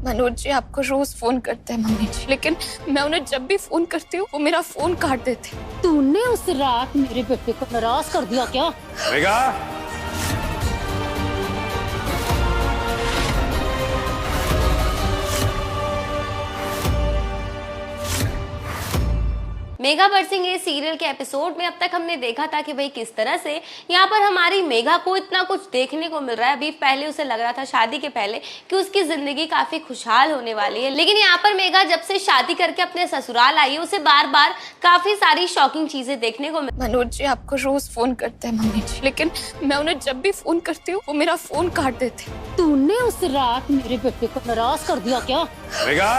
मनोज जी आपको रोज फोन करते हैं मम्मी जी, लेकिन मैं उन्हें जब भी फोन करती हूँ वो मेरा फोन काट देते हैं। तूने उस रात मेरे बेटे को नाराज कर दिया क्या? मेघा, मेघा बरसिंगे सीरियल के एपिसोड में अब तक हमने देखा था कि भाई किस तरह से यहाँ पर हमारी मेघा को इतना कुछ देखने को मिल रहा है। अभी पहले उसे लग रहा था शादी के पहले कि उसकी जिंदगी काफी खुशहाल होने वाली है, लेकिन यहाँ पर मेघा जब से शादी करके अपने ससुराल आई है उसे बार बार काफी सारी शॉकिंग चीजें देखने को मनोज जी आपको रोज फोन करते हैं मम्मी जी, लेकिन मैं उन्हें जब भी फोन करती हूँ वो मेरा फोन काट देते हैं। तूने उस रात मेरे बेटे को नाराज कर दिया क्या? मेघा,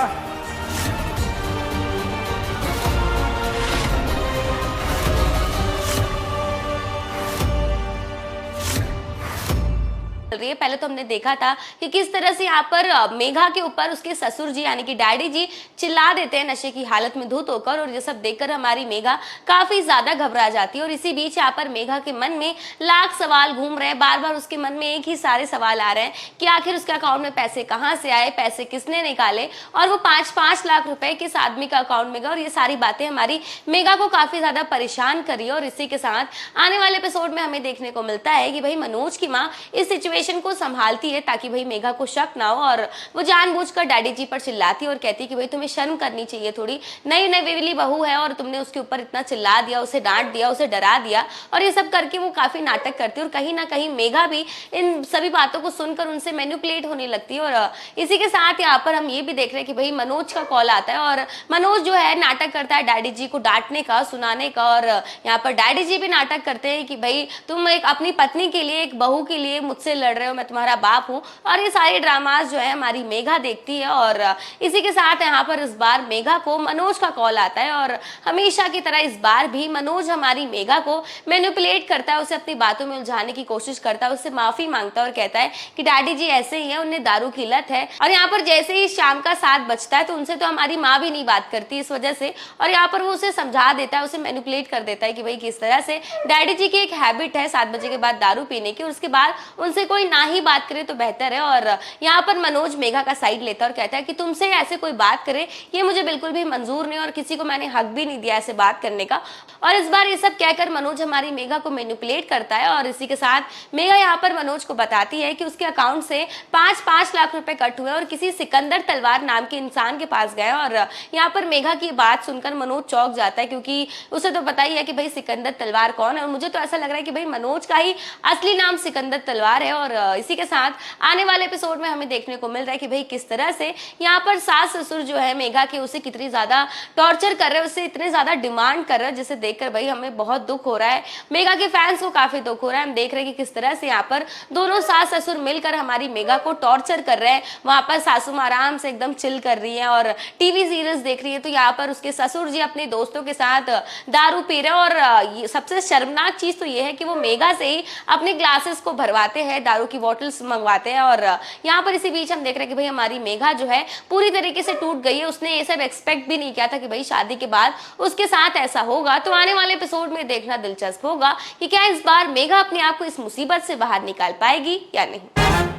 रही है। पहले तो हमने देखा था कि किस तरह से यहाँ पर मेघा के ऊपर उसके ससुर जी यानी कि डैडी जी चिल्ला देते हैं नशे की हालत में धुत होकर, और ये सब देखकर हमारी मेघा काफी ज्यादा घबरा जाती है। और इसी बीच यहाँ पर मेघा के मन में लाख सवाल घूम रहे हैं। बार बार उसके मन में एक ही सारे सवाल आ रहे हैं कि आखिर उसके अकाउंट में पैसे कहाँ से आए, पैसे किसने निकाले, और वो 5-5 लाख रुपए किस आदमी का अकाउंट में गए। और ये सारी बातें हमारी मेघा को काफी ज्यादा परेशान करी। और इसी के साथ आने वाले एपिसोड में हमें देखने को मिलता है कि भाई मनोज की माँ इस सिचुएशन को संभालती है ताकि भाई मेघा को शक ना हो, और वो जानबूझकर डैडी जी पर चिल्लाती है और कहती है कि भाई तुम्हें शर्म करनी चाहिए, थोड़ी नई नवेली बहू है और तुमने उसके ऊपर इतना चिल्ला दिया, उसे डांट दिया, उसे डरा दिया। और ये सब करके वो काफी नाटक करती है और कहीं ना कहीं मेघा भी इन सभी बातों को सुनकर उनसे मैनिपुलेट होने लगती है। और इसी के साथ यहाँ पर हम ये भी देख रहे हैं कि भाई मनोज का कॉल आता है और मनोज जो है नाटक करता है डैडी जी को डांटने का, सुनाने का। और यहाँ पर डैडी जी भी नाटक करते हैं कि भाई तुम एक अपनी पत्नी के लिए, एक बहू के लिए मुझसे लड़ रहे हो, मैं तुम्हारा बाप हूँ। और ये सारे ड्रामास जो है हमारी मेघा देखती है। और इसी के साथ यहाँ पर इस बार मेघा को मनोज का कॉल आता है और हमेशा की तरह इस बार भी मनोज हमारी मेघा को मैनिपुलेट करता है, उसे अपनी बातों में उलझाने की कोशिश करता है, उससे माफी मांगता है और कहता है कि डैडी जी ऐसे ही है, उन्हें दारू की लत है। और यहाँ पर जैसे ही शाम का 7 बजता है तो उनसे तो हमारी माँ भी नहीं बात करती इस वजह से। और यहाँ पर वो उसे समझा देता है, उसे मैनिपुलेट कर देता है कि भाई किस तरह से डैडी जी की एक हैबिट है 7 बजे के बाद दारू पीने की, और उसके बाद उनसे कोई ना ही बात करे तो बेहतर है। और यहाँ पर मनोज मेघा का साइड लेता है और कहता है कि तुमसे ऐसे कोई बात करे ये मुझे बिल्कुल भी मंजूर नहीं, और किसी को मैंने हक भी नहीं दिया ऐसे बात करने का। और इस बार ये सब कहकर मनोज हमारी मेघा को मैनिपुलेट करता है। और इसी के साथ मेघा यहाँ पर मनोज को बताती है कि उसके अकाउंट से 5-5 लाख रुपए कट हुए और किसी सिकंदर तलवार नाम के इंसान के पास गए। और यहाँ पर मेघा की बात सुनकर मनोज चौंक जाता है, क्योंकि उसे तो पता ही है कि भाई सिकंदर तलवार कौन है। और मुझे तो ऐसा लग रहा है कि भाई मनोज का ही असली नाम सिकंदर तलवार है। और इसी के साथ आने वाले एपिसोड में हमें देखने को मिल रहा है कि भाई किस तरह से यहाँ पर सास ससुर जो है मेघा के उसे कितनी ज्यादा टॉर्चर कर रहे हैं, उससे इतने ज्यादा डिमांड कर रहे हैं, जिसे देखकर भाई हमें बहुत दुख हो रहा है। मेघा के फैंस को काफी दुख हो रहा है। हम देख रहे हैं कि किस तरह से यहाँ पर दोनों सास ससुर मिलकर हमारी मेघा को टॉर्चर कर रहे हैं। वहां पर सासू माँ आराम से एकदम चिल कर रही है और टीवी सीरीज देख रही है, तो यहाँ पर उसके ससुर जी अपने दोस्तों के साथ दारू पी रहे हैं। और सबसे शर्मनाक चीज तो ये है कि वो मेघा से ही अपने ग्लासेस को भरवाते हैं, दारू की बॉटल्स मंगवाते हैं। और यहाँ पर इसी बीच हम देख रहे हैं कि भाई हमारी मेघा जो है पूरी तरीके से टूट गई है। उसने ये सब एक्सपेक्ट भी नहीं किया था कि भाई शादी के बाद उसके साथ ऐसा होगा। तो आने वाले एपिसोड में देखना दिलचस्प होगा कि क्या इस बार मेघा अपने आप को इस मुसीबत से बाहर निकाल पाएगी या नहीं।